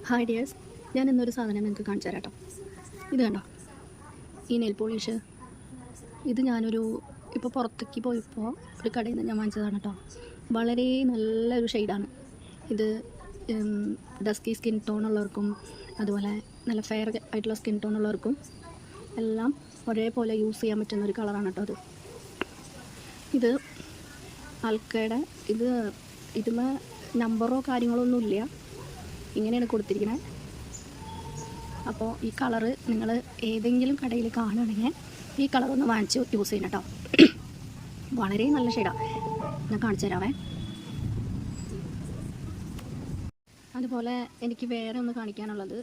Hi dears, ഞാൻ ഇന്നൊരു സാധനം നിങ്ങൾക്ക് കാണിച്ചു തരാം കേട്ടോ. ഇത് കണ്ടോ, ഈ നെയിൽ പോളിഷ്. ഇത് ഞാനൊരു ഇപ്പോൾ പുറത്തേക്ക് പോയപ്പോൾ ഒരു കടയിൽ നിന്ന് ഞാൻ വാങ്ങിച്ചതാണ് കേട്ടോ. വളരെ നല്ലൊരു ഷെയ്ഡാണ് ഇത്. ഡസ്കി സ്കിൻ ടോൺ ഉള്ളവർക്കും അതുപോലെ നല്ല ഫെയർ ആയിട്ടുള്ള സ്കിൻ ടോൺ ഉള്ളവർക്കും എല്ലാം ഒരേപോലെ യൂസ് ചെയ്യാൻ പറ്റുന്ന ഒരു കളറാണ് കേട്ടോ അത്. ഇത് ആൾക്കയുടെ ഇതിമേ നമ്പറോ കാര്യങ്ങളോ ഒന്നുമില്ല, ഇങ്ങനെയാണ് കൊടുത്തിരിക്കുന്നത്. അപ്പോൾ ഈ കളറ് നിങ്ങൾ ഏതെങ്കിലും കടയിൽ കാണുകയാണെങ്കിൽ ഈ കളറൊന്ന് വാങ്ങിച്ച് യൂസ് ചെയ്യണം കേട്ടോ. വളരെ നല്ല ഷെയ്ഡാണ്, ഞാൻ കാണിച്ചു തരാവേ. അതുപോലെ എനിക്ക് വേറെ ഒന്ന് കാണിക്കാനുള്ളത്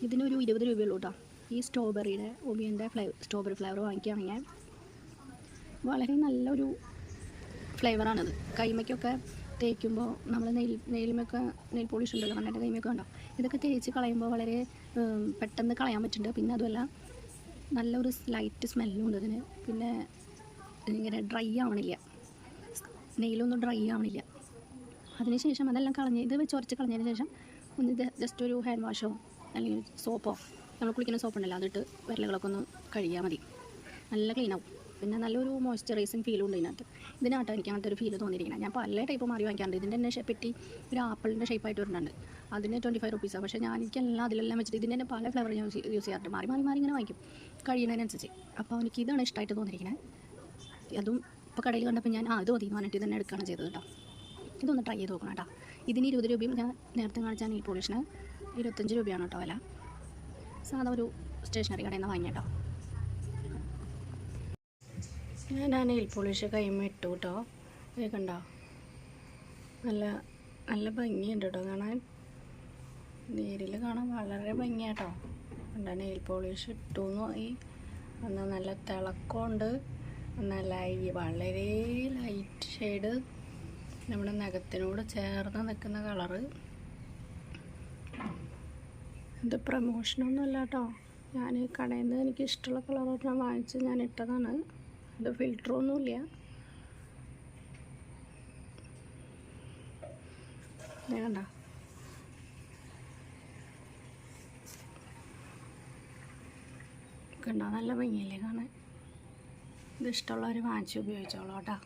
ഇതിനൊരു 20 രൂപയുള്ളൂ കേട്ടോ. ഈ സ്ട്രോബെറിയുടെ ഒബിയൻ്റെ സ്ട്രോബെറി ഫ്ലേവർ വാങ്ങിക്കുകയാണെങ്കിൽ വളരെ നല്ലൊരു ഫ്ലേവറാണിത്. കൈമയ്ക്കൊക്കെ തേക്കുമ്പോൾ നമ്മൾ നെയിലുമൊക്കെ നെയിൽ പോളിഷ് ഉണ്ടല്ലോ, കണ്ണിൻ്റെ കൈമയൊക്കെ ഉണ്ടോ, ഇതൊക്കെ തേച്ച് കളയുമ്പോൾ വളരെ പെട്ടെന്ന് കളയാൻ പറ്റുന്നുണ്ട്. പിന്നെ അതുമല്ല നല്ലൊരു ലൈറ്റ് സ്മെല്ലും ഉണ്ട് ഇതിന്. പിന്നെ ഇങ്ങനെ ഡ്രൈ ആവണില്ല, നെയിലൊന്നും ഡ്രൈ ആവണില്ല. അതിനുശേഷം അതെല്ലാം ഇത് വെച്ച് ഉരച്ച് കളഞ്ഞതിന് ശേഷം ഒന്ന് ജസ്റ്റ് ഒരു ഹാൻഡ് വാഷോ അല്ലെങ്കിൽ സോപ്പോ, നമ്മൾ കുളിക്കുന്ന സോപ്പുണ്ടല്ലോ, അതിട്ട് വിരലുകളൊക്കെ ഒന്ന് കഴുകിയാൽ മതി. നല്ല ക്ലീനാവും. പിന്നെ നല്ലൊരു മോയ്സ്ചറൈസിങ് ഫീലും ഉണ്ട് ഇതിനകത്ത്. ഇതിനകത്ത് എനിക്ക് അങ്ങനത്തെ ഒരു ഫീൽ തോന്നിയിരിക്കുന്നത്. ഞാൻ പല ടൈപ്പ് മാറി വാങ്ങിക്കാറുണ്ട്. ഇതിൻ്റെ തന്നെ പെട്ടി ഒരു ആപ്പിളിൻ്റെ ഷേപ്പായിട്ട് വരുന്നുണ്ട്, അതിന് 25 റുപ്പീസാണ്. പക്ഷേ എനിക്കെല്ലാം അതിലെല്ലാം വെച്ചിട്ട് ഇതിൻ്റെ തന്നെ പല ഫ്ലേവർ ഞാൻ യൂസ് ചെയ്യാറുണ്ട്. മാറി ഇങ്ങനെ വാങ്ങിക്കും കഴിയുന്നതിനനുസരിച്ച്. അപ്പോൾ എനിക്ക് ഇതാണ് ഇഷ്ടമായിട്ട് തോന്നിയിരിക്കുന്നത്. അതും ഇപ്പോൾ കടയിൽ കണ്ടപ്പോൾ ഞാൻ ഇത് മതി പറഞ്ഞിട്ട് ഇതന്നെ എടുക്കുകയാണ് ചെയ്തത് കേട്ടോ. ഇതൊന്ന് ട്രൈ ചെയ്ത് നോക്കണം കേട്ടോ. ഇതിന് 20 രൂപയും ഞാൻ നേരത്തെ കാണിച്ച നെയിൽ പോളിഷിന് 25 രൂപയാണ് കേട്ടോ വില. സാധാ ഒരു സ്റ്റേഷനറി കടയിൽ നിന്ന് വാങ്ങിയ കേട്ടോ. ഞാൻ ആ നെയിൽ പോളിഷ് കൈമ ഇട്ടു കേട്ടോ. കണ്ടോ, നല്ല ഭംഗിയുണ്ട് കേട്ടോ കാണാൻ. നേരിൽ കാണാൻ വളരെ ഭംഗിയാട്ടോ. കണ്ടോ, നെയിൽ പോളിഷ് ഇട്ടു പോയി. എന്നാൽ നല്ല തിളക്കമുണ്ട്. വളരെ ലൈറ്റ് ഷെയ്ഡ്, നമ്മുടെ നഖത്തിനോട് ചേർന്ന് നിൽക്കുന്ന കളറ്. ഇത് പ്രമോഷനൊന്നുമല്ല കേട്ടോ. ഞാൻ കടയിൽ നിന്ന് എനിക്ക് ഇഷ്ടമുള്ള കളറൊക്കെ ഞാൻ വാങ്ങിച്ച് ഞാൻ ഇട്ടതാണ്. ഇത് ഫിൽറ്ററൊന്നുമില്ല. കണ്ടോ, നല്ല ഭംഗിയല്ലേ കാണാൻ. ഇത് ഇഷ്ടമുള്ളവർ വാങ്ങിച്ച് ഉപയോഗിച്ചോളൂ കേട്ടോ.